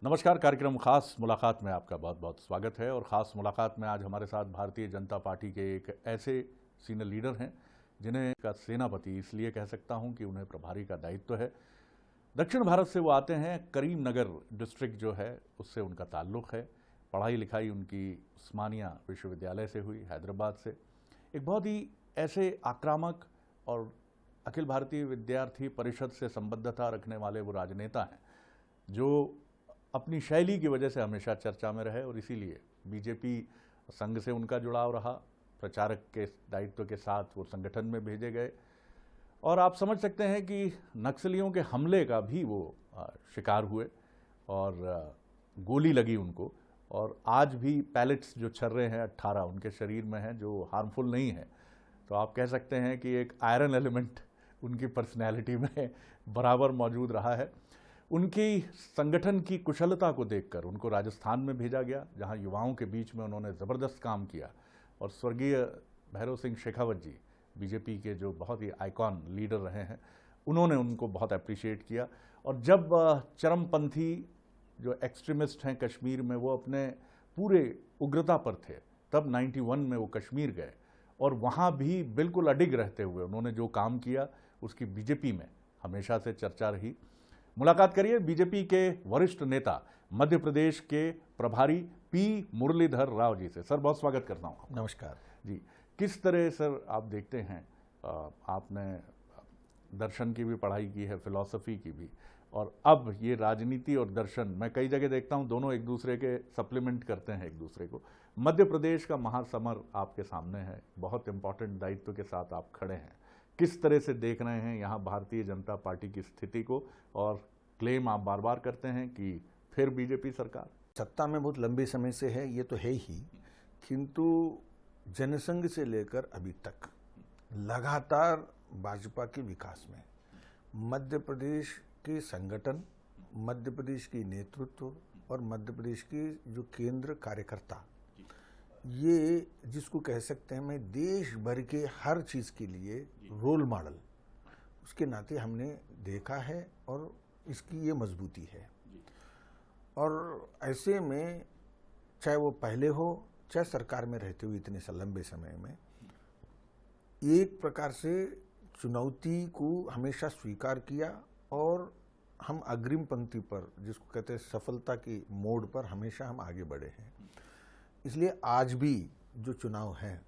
नमस्कार। कार्यक्रम खास मुलाकात में आपका बहुत बहुत स्वागत है। और ख़ास मुलाकात में आज हमारे साथ भारतीय जनता पार्टी के एक ऐसे सीनियर लीडर हैं जिन्हें का सेनापति इसलिए कह सकता हूं कि उन्हें प्रभारी का दायित्व है। दक्षिण भारत से वो आते हैं। करीमनगर डिस्ट्रिक्ट जो है उससे उनका ताल्लुक़ है। पढ़ाई लिखाई उनकी उस्मानिया विश्वविद्यालय से हुई, हैदराबाद से। एक बहुत ही ऐसे आक्रामक और अखिल भारतीय विद्यार्थी परिषद से संबद्धता रखने वाले वो राजनेता हैं जो अपनी शैली की वजह से हमेशा चर्चा में रहे और इसीलिए बीजेपी संघ से उनका जुड़ाव रहा। प्रचारक के दायित्व के साथ वो संगठन में भेजे गए और आप समझ सकते हैं कि नक्सलियों के हमले का भी वो शिकार हुए और गोली लगी उनको। और आज भी पैलेट्स जो छर्रे हैं 18 उनके शरीर में हैं जो हार्मफुल नहीं है। तो आप कह सकते हैं कि एक आयरन एलिमेंट उनकी पर्सनैलिटी में बराबर मौजूद रहा है। उनकी संगठन की कुशलता को देखकर उनको राजस्थान में भेजा गया जहां युवाओं के बीच में उन्होंने ज़बरदस्त काम किया। और स्वर्गीय भैरव सिंह शेखावत जी बीजेपी के जो बहुत ही आइकॉन लीडर रहे हैं उन्होंने उनको बहुत अप्रिशिएट किया। और जब चरमपंथी जो एक्सट्रीमिस्ट हैं कश्मीर में वो अपने पूरे उग्रता पर थे तब 91 में वो कश्मीर गए और वहाँ भी बिल्कुल अडिग रहते हुए उन्होंने जो काम किया उसकी बीजेपी में हमेशा से चर्चा रही। मुलाकात करिए बीजेपी के वरिष्ठ नेता मध्य प्रदेश के प्रभारी पी मुरलीधर राव जी से। सर बहुत स्वागत करता हूँ। नमस्कार जी। किस तरह सर आप देखते हैं, आपने दर्शन की भी पढ़ाई की है, फिलॉसफी की भी, और अब ये राजनीति और दर्शन मैं कई जगह देखता हूँ दोनों एक दूसरे के सप्लीमेंट करते हैं एक दूसरे को। मध्य प्रदेश का महासमर आपके सामने है, बहुत इंपॉर्टेंट दायित्व के साथ आप खड़े हैं। किस तरह से देख रहे हैं यहाँ भारतीय जनता पार्टी की स्थिति को? और क्लेम आप बार बार करते हैं कि फिर बीजेपी सरकार सत्ता में बहुत लंबे समय से है, ये तो है ही, किंतु जनसंघ से लेकर अभी तक लगातार भाजपा के विकास में मध्य प्रदेश के संगठन, मध्य प्रदेश की नेतृत्व और मध्य प्रदेश के जो केंद्र कार्यकर्ता, ये जिसको कह सकते हैं मैं देश भर के हर चीज़ के लिए रोल मॉडल, उसके नाते हमने देखा है और इसकी ये मजबूती है। और ऐसे में चाहे वो पहले हो चाहे सरकार में रहते हुए इतने लंबे समय में एक प्रकार से चुनौती को हमेशा स्वीकार किया और हम अग्रिम पंक्ति पर, जिसको कहते हैं सफलता की मोड़ पर, हमेशा हम आगे बढ़े हैं। इसलिए आज भी जो चुनाव है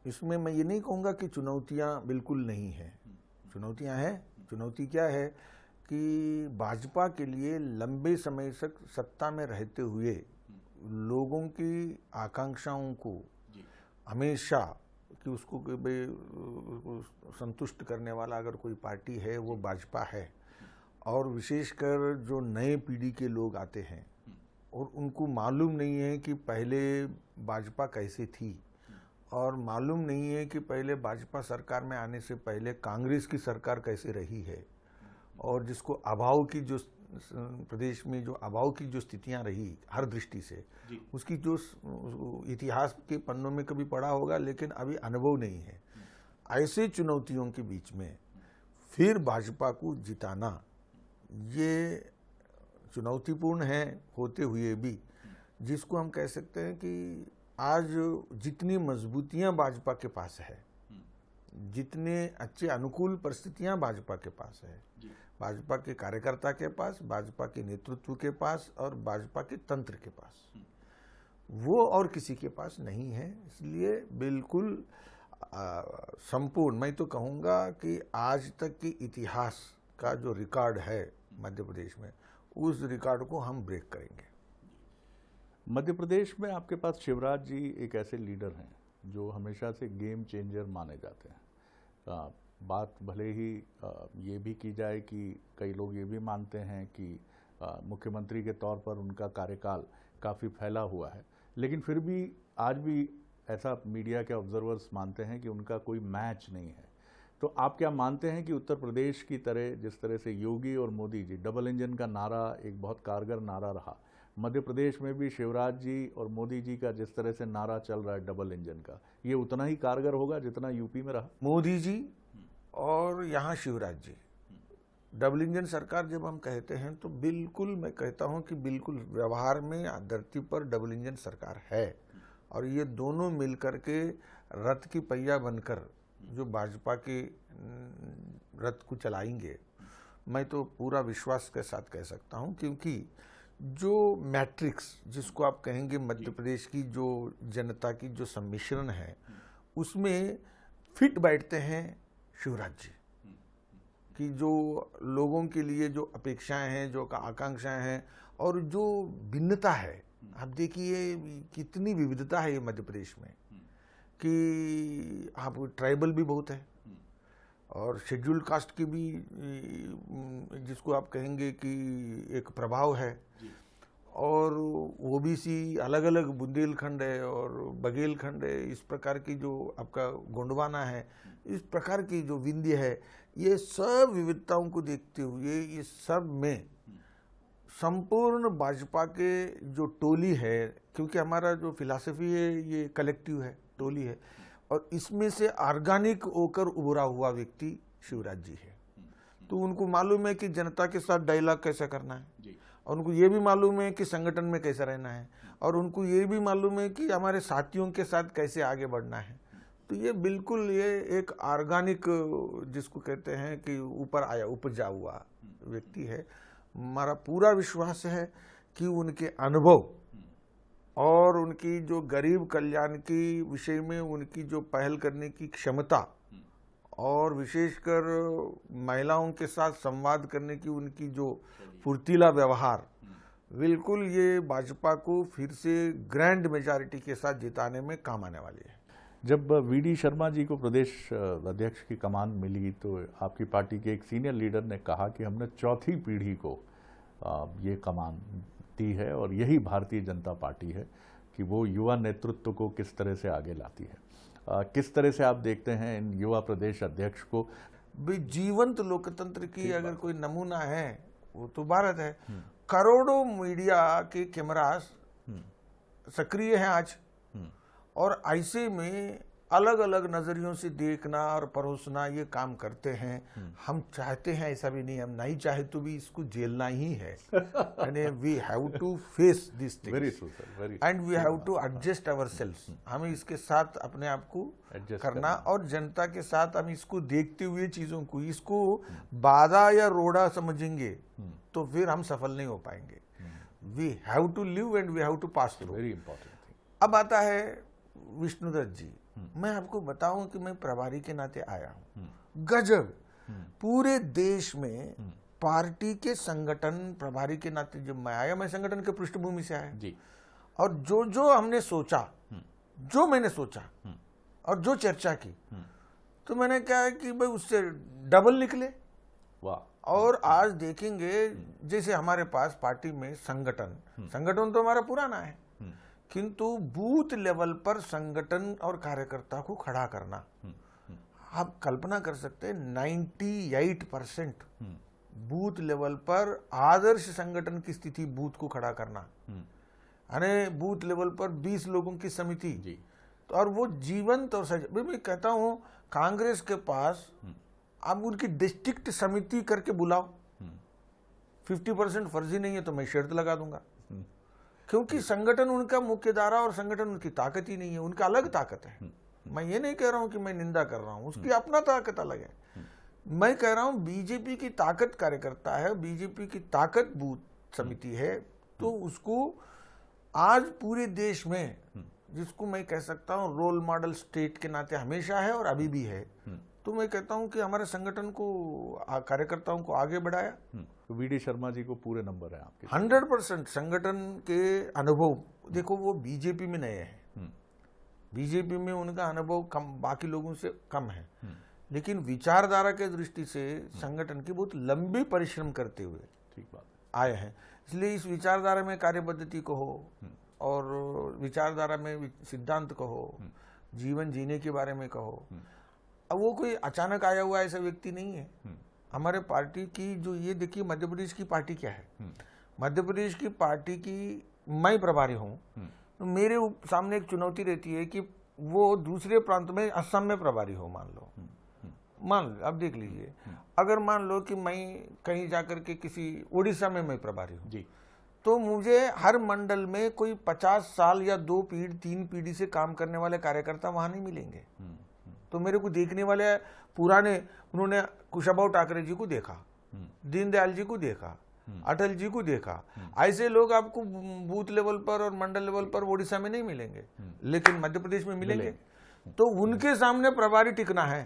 इसमें मैं ये नहीं कहूँगा कि चुनौतियाँ बिल्कुल नहीं हैं, चुनौतियाँ हैं। चुनौती क्या है कि भाजपा के लिए लंबे समय तक सत्ता में रहते हुए लोगों की आकांक्षाओं को हमेशा कि उसको संतुष्ट करने वाला अगर कोई पार्टी है वो भाजपा है। और विशेषकर जो नए पीढ़ी के लोग आते हैं और उनको मालूम नहीं है कि पहले भाजपा कैसे थी और मालूम नहीं है कि पहले भाजपा सरकार में आने से पहले कांग्रेस की सरकार कैसे रही है, और जिसको अभाव की जो प्रदेश में जो अभाव की जो स्थितियां रही हर दृष्टि से, उसकी जो इतिहास के पन्नों में कभी पढ़ा होगा लेकिन अभी अनुभव नहीं है। ऐसे चुनौतियों के बीच में फिर भाजपा को जिताना ये चुनौतीपूर्ण है होते हुए भी, जिसको हम कह सकते हैं कि आज जितनी मजबूतियां भाजपा के पास है, जितने अच्छे अनुकूल परिस्थितियां भाजपा के पास है, भाजपा के कार्यकर्ता के पास, भाजपा के नेतृत्व के पास और भाजपा के तंत्र के पास, वो और किसी के पास नहीं है। इसलिए बिल्कुल संपूर्ण, मैं तो कहूँगा कि आज तक की इतिहास का जो रिकॉर्ड है मध्य प्रदेश में, उस रिकॉर्ड को हम ब्रेक करेंगे। मध्य प्रदेश में आपके पास शिवराज जी एक ऐसे लीडर हैं जो हमेशा से गेम चेंजर माने जाते हैं। बात भले ही ये भी की जाए कि कई लोग ये भी मानते हैं कि मुख्यमंत्री के तौर पर उनका कार्यकाल काफ़ी फैला हुआ है, लेकिन फिर भी आज भी ऐसा मीडिया के ऑब्जर्वर्स मानते हैं कि उनका कोई मैच नहीं है। तो आप क्या मानते हैं कि उत्तर प्रदेश की तरह जिस तरह से योगी और मोदी जी, डबल इंजन का नारा एक बहुत कारगर नारा रहा, मध्य प्रदेश में भी शिवराज जी और मोदी जी का जिस तरह से नारा चल रहा है डबल इंजन का, ये उतना ही कारगर होगा जितना यूपी में रहा? मोदी जी और यहाँ शिवराज जी डबल इंजन सरकार जब हम कहते हैं तो बिल्कुल मैं कहता हूं कि बिल्कुल व्यवहार में धरती पर डबल इंजन सरकार है, और ये दोनों मिलकर के रथ की पहिया बनकर जो भाजपा के रथ को चलाएंगे, मैं तो पूरा विश्वास के साथ कह सकता हूं, क्योंकि जो मैट्रिक्स जिसको आप कहेंगे मध्य प्रदेश की जो जनता की जो सम्मिश्रण है, उसमें फिट बैठते हैं शिवराज जी कि जो लोगों के लिए जो अपेक्षाएं हैं, जो आकांक्षाएं हैं और जो भिन्नता है। आप देखिए कितनी विविधता है ये मध्य प्रदेश में, कि आप ट्राइबल भी बहुत है और शेड्यूल्ड कास्ट की भी जिसको आप कहेंगे कि एक प्रभाव है, और ओबीसी अलग अलग बुंदेलखंड है और बघेलखंड है, इस प्रकार की जो आपका गोंडवाना है, इस प्रकार की जो विंध्य है, ये सब विविधताओं को देखते हुए ये सब में संपूर्ण भाजपा के जो टोली है, क्योंकि हमारा जो फिलॉसफी है ये कलेक्टिव है, टोली है, और इसमें से ऑर्गेनिक होकर उभरा हुआ व्यक्ति शिवराज जी है। तो उनको मालूम है कि जनता के साथ डायलॉग कैसे करना है, और उनको ये भी मालूम है कि संगठन में कैसे रहना है, और उनको ये भी मालूम है कि हमारे साथियों के साथ कैसे आगे बढ़ना है। तो ये बिल्कुल ये एक ऑर्गेनिक जिसको कहते हैं कि ऊपर आया उपजा हुआ व्यक्ति है। हमारा पूरा विश्वास है कि उनके अनुभव और उनकी जो गरीब कल्याण की विषय में उनकी जो पहल करने की क्षमता और विशेषकर महिलाओं के साथ संवाद करने की उनकी जो फुर्तीला व्यवहार, बिल्कुल ये भाजपा को फिर से ग्रैंड मेजॉरिटी के साथ जिताने में काम आने वाली है। जब वीडी शर्मा जी को प्रदेश अध्यक्ष की कमान मिली तो आपकी पार्टी के एक सीनियर लीडर ने कहा कि हमने चौथी पीढ़ी को ये कमान दी है और यही भारतीय जनता पार्टी है कि वो युवा नेतृत्व को किस तरह से आगे लाती है। किस तरह से आप देखते हैं इन युवा प्रदेश अध्यक्ष को? भाई जीवंत लोकतंत्र की अगर कोई नमूना है वो तो भारत है। करोड़ों मीडिया के कैमरास सक्रिय हैं आज, और ऐसे में अलग अलग नजरियों से देखना और परोसना ये काम करते हैं। हम चाहते हैं, ऐसा भी नहीं, हम नहीं चाहे तो भी इसको झेलना ही है। यानी we have to face this thing and we have to adjust ourselves. हमें इसके साथ अपने आप को करना और जनता के साथ हम इसको देखते हुए चीजों को, इसको बाधा या रोड़ा समझेंगे तो फिर हम सफल नहीं हो पाएंगे। We have to live and we have to pass through. Very important thing. अब आता है विष्णुदत्त जी। मैं आपको बताऊं कि मैं प्रभारी के नाते आया हूं, गजब पूरे देश में पार्टी के संगठन प्रभारी के नाते जब मैं आया, मैं संगठन के पृष्ठभूमि से आया जी, और जो जो हमने सोचा, जो मैंने सोचा और जो चर्चा की, तो मैंने क्या कि भाई उससे डबल निकले। वाह। और आज देखेंगे जैसे हमारे पास पार्टी में संगठन तो हमारा पुराना है, किंतु बूथ लेवल पर संगठन और कार्यकर्ता को खड़ा करना, आप कल्पना कर सकते हैं 98% बूथ लेवल पर आदर्श संगठन की स्थिति, बूथ को खड़ा करना, यानी बूथ लेवल पर 20 लोगों की समिति जी, तो और वो जीवंत और मैं कहता हूं कांग्रेस के पास आप उनकी डिस्ट्रिक्ट समिति करके बुलाओ, 50% फर्जी नहीं है तो मैं शर्त लगा दूंगा, क्योंकि संगठन उनका मुख्य धारा और संगठन उनकी ताकत ही नहीं है, उनका अलग ताकत है। मैं ये नहीं कह रहा हूं कि मैं निंदा कर रहा हूं, उसकी अपना ताकत अलग है। मैं कह रहा हूं बीजेपी की ताकत कार्यकर्ता है, बीजेपी की ताकत बूथ समिति है, तो उसको आज पूरे देश में, जिसको मैं कह सकता हूं रोल मॉडल स्टेट के नाते हमेशा है और अभी भी है, तो मैं कहता हूं कि हमारे संगठन को, कार्यकर्ताओं को आगे बढ़ाया। तो वीडी शर्मा जी को पूरे नंबर है आपके? 100% संगठन के अनुभव, देखो वो बीजेपी में नए हैं, बीजेपी में उनका अनुभव कम, बाकी लोगों से कम है, लेकिन विचारधारा के दृष्टि से संगठन की बहुत लंबी परिश्रम करते हुए ठीक बात आए हैं। इसलिए इस विचारधारा में कार्यपद्धति कहो और विचारधारा में सिद्धांत कहो, जीवन जीने के बारे में कहो, अब वो कोई अचानक आया हुआ ऐसा व्यक्ति नहीं है। हमारे पार्टी की जो, ये देखिए मध्य प्रदेश की पार्टी क्या है, मध्य प्रदेश की पार्टी की मैं प्रभारी हूं, तो मेरे सामने एक चुनौती रहती है कि वो दूसरे प्रांत में असम में प्रभारी हो, मान लो मान आप देख लीजिए, अगर मान लो कि मैं कहीं जाकर के किसी उड़ीसा में मैं प्रभारी हूँ जी तो मुझे हर मंडल में कोई 50 साल या 2 पीढ़ी 3 पीढ़ी से काम करने वाले कार्यकर्ता वहां नहीं मिलेंगे। तो मेरे को देखने वाले पुराने, उन्होंने कुशाभाऊ ठाकरे जी को देखा, दीनदयाल जी को देखा, अटल जी को देखा, ऐसे लोग आपको बूथ लेवल पर और मंडल लेवल पर ओडिशा में नहीं मिलेंगे, लेकिन मध्य प्रदेश में मिलेंगे। तो उनके सामने प्रभारी टिकना है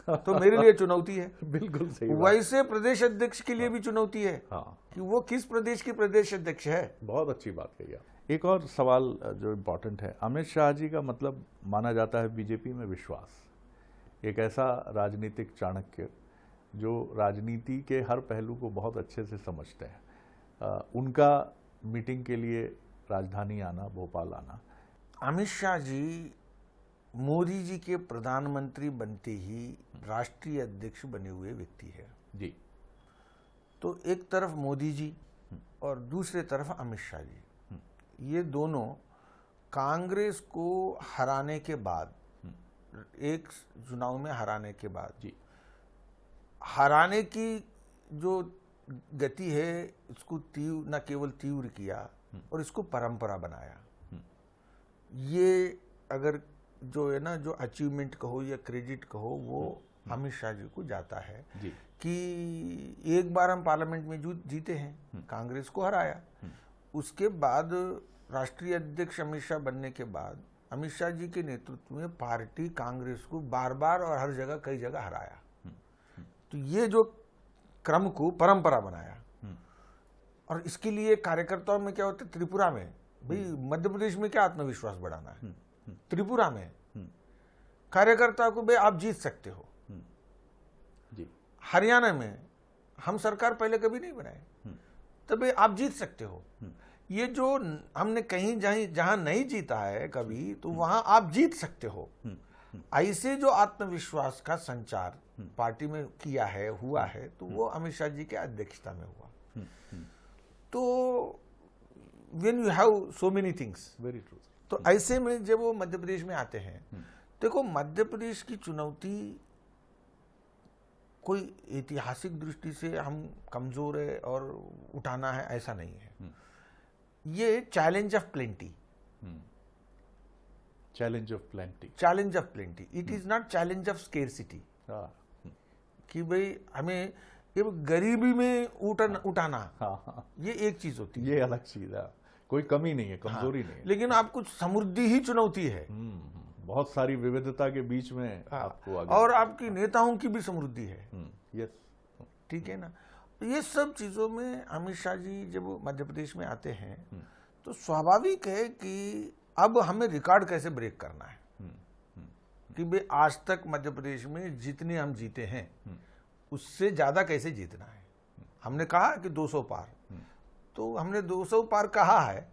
तो मेरे लिए चुनौती है। बिल्कुल सही। वैसे प्रदेश अध्यक्ष के लिए भी चुनौती है हाँ, कि वो किस प्रदेश की प्रदेश अध्यक्ष है। बहुत अच्छी बात कही आप। एक और सवाल जो इम्पोर्टेंट है, अमित शाह जी का मतलब माना जाता है बीजेपी में विश्वास, एक ऐसा राजनीतिक चाणक्य जो राजनीति के हर पहलू को बहुत अच्छे से समझते हैं। उनका मीटिंग के लिए राजधानी आना, भोपाल आना। अमित शाह जी मोदी जी के प्रधानमंत्री बनते ही राष्ट्रीय अध्यक्ष बने हुए व्यक्ति है जी। तो एक तरफ मोदी जी और दूसरे तरफ अमित शाह जी, ये दोनों कांग्रेस को हराने के बाद, एक चुनाव में हराने के बाद जी, हराने की जो गति है इसको न केवल तीव्र किया और इसको परंपरा बनाया। ये अगर जो है ना, जो अचीवमेंट कहो या क्रेडिट कहो, वो अमित शाह जी को जाता है जी। कि एक बार हम पार्लियामेंट में जीते हैं, कांग्रेस को हराया, उसके बाद राष्ट्रीय अध्यक्ष अमित शाह बनने के बाद अमित शाह जी के नेतृत्व में पार्टी कांग्रेस को बार बार और हर जगह कई जगह हराया। तो ये जो क्रम को परंपरा बनाया, और इसके लिए कार्यकर्ताओं में क्या होता है, त्रिपुरा में भाई मध्य प्रदेश में क्या आत्मविश्वास बढ़ाना है, त्रिपुरा में कार्यकर्ता को भाई आप जीत सकते हो जी। हरियाणा में हम सरकार पहले कभी नहीं बनाए तो भाई आप जीत सकते हो। ये जो हमने कहीं जहां नहीं जीता है कभी, तो वहां आप जीत सकते हो। ऐसे जो आत्मविश्वास का संचार पार्टी में किया है, हुआ है, तो वो अमित शाह जी के अध्यक्षता में हुआ। तो when you have so many things, very true. तो ऐसे में जब वो मध्य प्रदेश में आते हैं, देखो मध्य प्रदेश की चुनौती कोई ऐतिहासिक दृष्टि से हम कमजोर है और उठाना है ऐसा नहीं है। ये challenge of plenty, challenge of plenty, challenge of plenty, it is not challenge of scarcity कि भाई हमें ये गरीबी में उठाना, ये एक चीज होती है, ये अलग चीज है, कोई कमी नहीं है, कमजोरी नहीं है। लेकिन आपको समृद्धि ही चुनौती है, बहुत सारी विविधता के बीच में आपको आगे, और आपकी नेताओं की भी समृद्धि है। यस, ठीक है ना। तो ये सब चीजों में अमित शाह जी जब मध्य प्रदेश में आते हैं तो स्वाभाविक है कि अब हमें रिकॉर्ड कैसे ब्रेक करना है कि भाई आज तक मध्य प्रदेश में जितने हम जीते हैं उससे ज्यादा कैसे जीतना है। हमने कहा कि 200 पार, तो हमने 200 पार कहा है,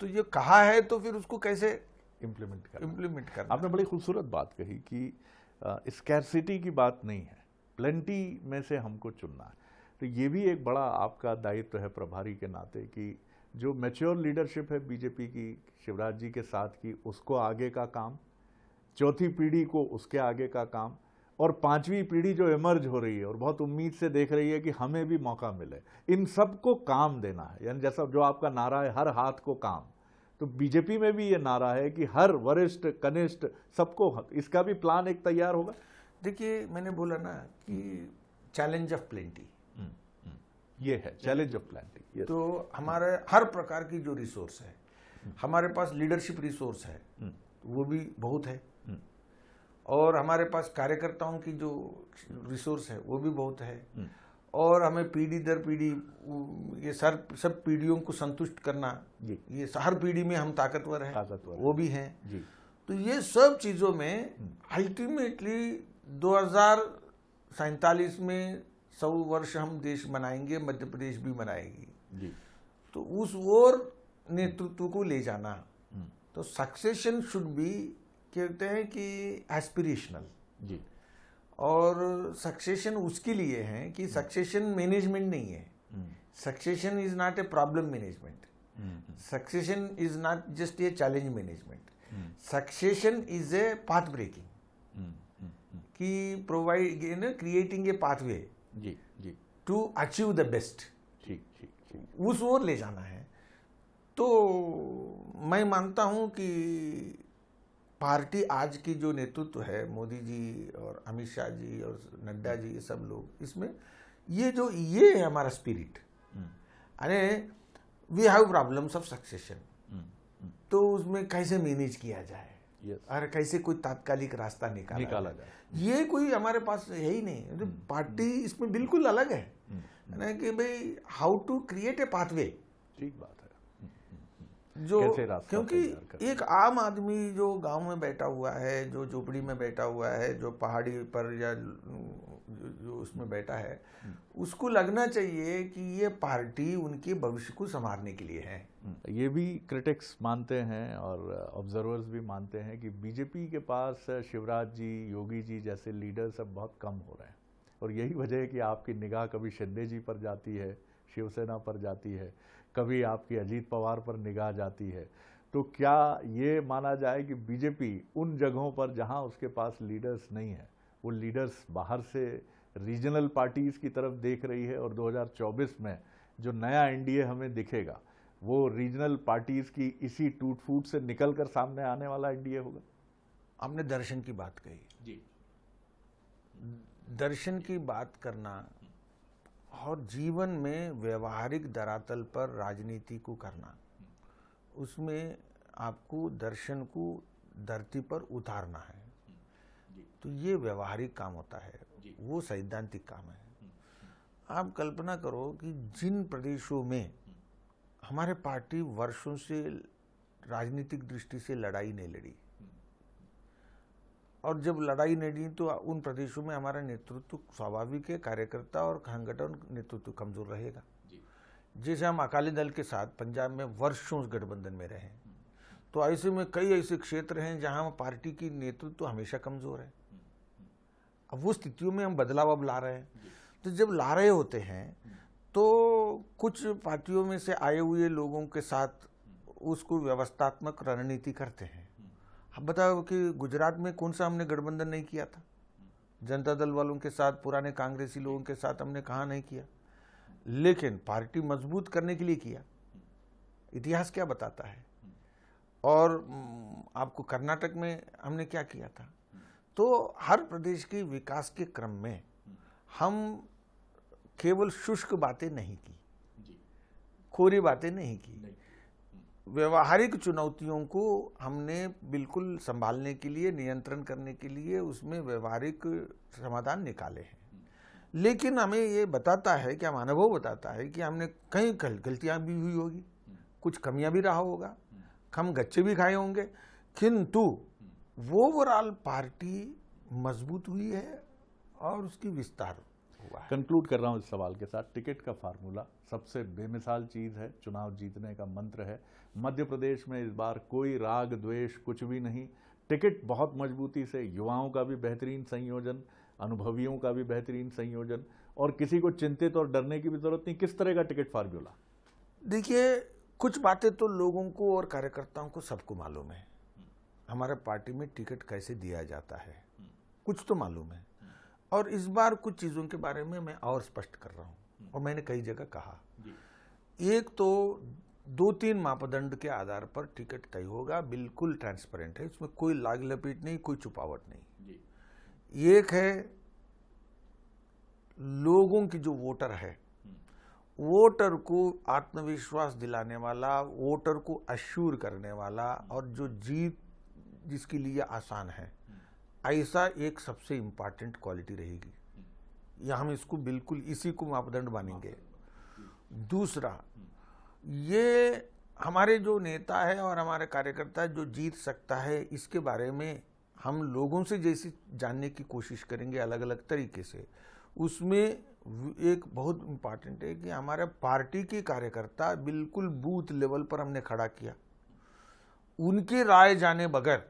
तो ये कहा है तो फिर उसको कैसे इम्प्लीमेंट करना। आपने बड़ी खूबसूरत बात कही कि स्कैर्सिटी की बात नहीं है, प्लेंटी में से हमको चुनना है। तो ये भी एक बड़ा आपका दायित्व है प्रभारी के नाते कि जो मैच्योर लीडरशिप है बीजेपी की शिवराज जी के साथ की, उसको आगे का काम, चौथी पीढ़ी को उसके आगे का काम, और पांचवी पीढ़ी जो इमर्ज हो रही है और बहुत उम्मीद से देख रही है कि हमें भी मौका मिले, इन सबको काम देना है। यानी जैसा जो आपका नारा है, हर हाथ को काम, तो बीजेपी में भी ये नारा है कि हर वरिष्ठ कनिष्ठ सबको, इसका भी प्लान एक तैयार होगा। देखिए मैंने बोला ना कि चैलेंज ऑफ प्लेंटी, ये है चैलेंज ऑफ प्लेंटी। तो हमारे हर प्रकार की जो रिसोर्स है, हमारे पास लीडरशिप रिसोर्स है वो भी बहुत है, और हमारे पास कार्यकर्ताओं की जो रिसोर्स है वो भी बहुत है, और हमें पीढ़ी दर पीढ़ी ये सब पीढ़ियों को संतुष्ट करना, ये हर पीढ़ी में हम ताकतवर हैं, वो भी हैं जी। तो ये सब चीज़ों में अल्टीमेटली 2047 में 100 वर्ष हम देश बनाएंगे, मध्य प्रदेश भी बनाएगी जी। तो उस ओर नेतृत्व को ले जाना, तो सक्सेशन शुड बी, कहते हैं कि एस्पिरेशनल जी, और सक्सेशन उसके लिए है कि सक्सेशन मैनेजमेंट नहीं है, succession is not a problem management, succession is not just a challenge management, succession is a path breaking, कि प्रोवाइड क्रिएटिंग ए पाथवे जी जी टू अचीव द बेस्ट, ठीक ठीक ठीक। उस ओर ले जाना है। तो मैं मानता हूं कि पार्टी आज की जो नेतृत्व है, मोदी जी और अमित शाह जी और नड्डा जी, ये सब लोग, इसमें ये है हमारा स्पिरिट। अरे we have problems of succession, तो उसमें कैसे मैनेज किया जाए और कैसे कोई तात्कालिक रास्ता निकाला जाए, ये कोई हमारे पास है ही नहीं। तो पार्टी इसमें बिल्कुल अलग है ना, कि भाई how to create a pathway. ठीक बात है। जो कैसे रास्ता क्योंकि तैयार करना। एक आम आदमी जो गांव में बैठा हुआ है, जो झोपड़ी में बैठा हुआ है, जो पहाड़ी पर या जो उसमें बैठा है, उसको लगना चाहिए कि ये पार्टी उनके भविष्य को संवारने के लिए है। ये भी क्रिटिक्स मानते हैं और ऑब्जर्वर्स भी मानते हैं कि बीजेपी के पास शिवराज जी, योगी जी जैसे लीडर सब बहुत कम हो रहे हैं, और यही वजह है कि आपकी निगाह कभी शिंदे जी पर जाती है, शिवसेना पर जाती है, कभी आपकी अजीत पवार पर निगाह जाती है। तो क्या ये माना जाए कि बीजेपी उन जगहों पर जहां उसके पास लीडर्स नहीं है, वो लीडर्स बाहर से रीजनल पार्टीज की तरफ देख रही है, और 2024 में जो नया एनडीए हमें दिखेगा वो रीजनल पार्टीज की इसी टूट फूट से निकलकर सामने आने वाला एनडीए होगा? आपने दर्शन की बात कही जी। दर्शन की बात करना और जीवन में व्यवहारिक धरातल पर राजनीति को करना, उसमें आपको दर्शन को धरती पर उतारना है। तो ये व्यवहारिक काम होता है, वो सैद्धांतिक काम है। आप कल्पना करो कि जिन प्रदेशों में हमारे पार्टी वर्षों से राजनीतिक दृष्टि से लड़ाई नहीं लड़ी, और जब लड़ाई नहीं लड़ी तो उन प्रदेशों में हमारा नेतृत्व स्वाभाविक है, कार्यकर्ता और संगठन नेतृत्व कमजोर रहेगा। जैसे हम अकाली दल के साथ पंजाब में वर्षों गठबंधन में रहे, तो ऐसे में कई ऐसे क्षेत्र हैं जहां पार्टी की नेतृत्व हमेशा कमजोर है। अब वो स्थितियों में हम बदलाव अब ला रहे हैं। तो जब ला रहे होते हैं तो कुछ पार्टियों में से आए हुए लोगों के साथ उसको व्यवस्थात्मक रणनीति करते हैं। अब बताओ कि गुजरात में कौन सा हमने गठबंधन नहीं किया था? जनता दल वालों के साथ, पुराने कांग्रेसी लोगों के साथ हमने कहाँ नहीं किया, लेकिन पार्टी मजबूत करने के लिए किया। इतिहास क्या बताता है? और आपको कर्नाटक में हमने क्या किया था? तो हर प्रदेश के विकास के क्रम में हम केवल शुष्क बातें नहीं की, खोरी बातें नहीं की, व्यवहारिक चुनौतियों को हमने बिल्कुल संभालने के लिए, नियंत्रण करने के लिए उसमें व्यवहारिक समाधान निकाले हैं। लेकिन हमें ये बताता है कि हम अनुभव बताता है कि हमने कहीं गलतियां भी हुई होगी, कुछ कमियां भी रहा होगा, हम गच्चे भी खाए होंगे, किंतु ओवरऑल पार्टी मजबूत हुई है और उसकी विस्तार हुआ है। कंक्लूड कर रहा हूं इस सवाल के साथ, टिकट का फार्मूला सबसे बेमिसाल चीज़ है, चुनाव जीतने का मंत्र है। मध्य प्रदेश में इस बार कोई राग द्वेष कुछ भी नहीं, टिकट बहुत मजबूती से, युवाओं का भी बेहतरीन संयोजन, अनुभवियों का भी बेहतरीन संयोजन, और किसी को चिंतित और डरने की भी जरूरत नहीं। किस तरह का टिकट फार्मूला? देखिए, कुछ बातें तो लोगों को और कार्यकर्ताओं को सबको मालूम है। हमारे पार्टी में टिकट कैसे दिया जाता है कुछ तो मालूम है, और इस बार कुछ चीज़ों के बारे में मैं और स्पष्ट कर रहा हूँ, और मैंने कई जगह कहा। एक तो 2-3 मापदंड के आधार पर टिकट तय होगा, बिल्कुल ट्रांसपेरेंट है, इसमें कोई लाग लपेट नहीं, कोई छुपावट नहीं। एक है लोगों की जो वोटर है, वोटर को आत्मविश्वास दिलाने वाला, वोटर को अश्योर करने वाला, और जो जीत जिसके लिए आसान है, ऐसा एक सबसे इम्पॉर्टेंट क्वालिटी रहेगी। या हम इसको बिल्कुल इसी को मापदंड मानेंगे। दूसरा, ये हमारे जो नेता है और हमारे कार्यकर्ता जो जीत सकता है, इसके बारे में हम लोगों से जैसी जानने की कोशिश करेंगे अलग अलग तरीके से। उसमें एक बहुत इम्पॉर्टेंट है कि हमारे पार्टी के कार्यकर्ता बिल्कुल बूथ लेवल पर हमने खड़ा किया, उनकी राय जाने बगैर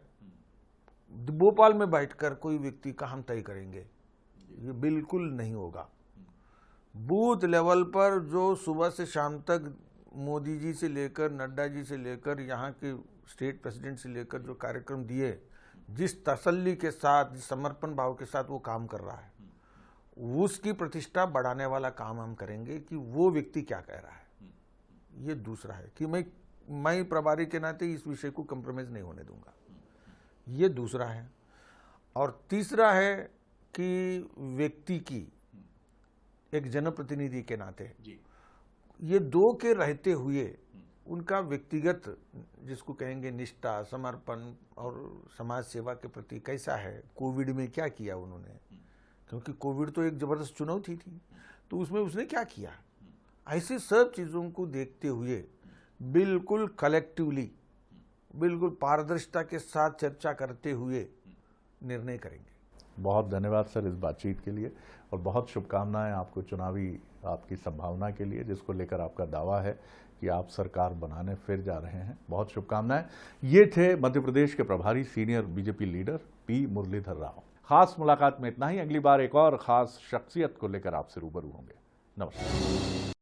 भोपाल में बैठकर कोई व्यक्ति का हम तय करेंगे, ये बिल्कुल नहीं होगा। बूथ लेवल पर जो सुबह से शाम तक मोदी जी से लेकर, नड्डा जी से लेकर, यहाँ के स्टेट प्रेसिडेंट से लेकर जो कार्यक्रम दिए, जिस तसल्ली के साथ, जिस समर्पण भाव के साथ वो काम कर रहा है, उसकी प्रतिष्ठा बढ़ाने वाला काम हम करेंगे कि वो व्यक्ति क्या कह रहा है। ये दूसरा है कि मैं प्रभारी के नाते इस विषय को कंप्रोमाइज नहीं होने दूंगा। ये दूसरा है। और तीसरा है कि व्यक्ति की, एक जनप्रतिनिधि के नाते, ये दो के रहते हुए उनका व्यक्तिगत, जिसको कहेंगे निष्ठा, समर्पण और समाज सेवा के प्रति कैसा है, कोविड में क्या किया उन्होंने, क्योंकि कोविड तो एक जबरदस्त चुनौती थी, तो उसमें उसने क्या किया, ऐसी सब चीज़ों को देखते हुए बिल्कुल कलेक्टिवली, बिल्कुल पारदर्शिता के साथ चर्चा करते हुए निर्णय करेंगे। बहुत धन्यवाद सर इस बातचीत के लिए, और बहुत शुभकामनाएं आपको चुनावी आपकी संभावना के लिए, जिसको लेकर आपका दावा है कि आप सरकार बनाने फिर जा रहे हैं। बहुत शुभकामनाएं। ये थे मध्य प्रदेश के प्रभारी senior BJP leader P Muralidhar Rao. खास मुलाकात में इतना ही। अगली बार एक और खास शख्सियत को लेकर आपसे रूबरू होंगे। नमस्कार।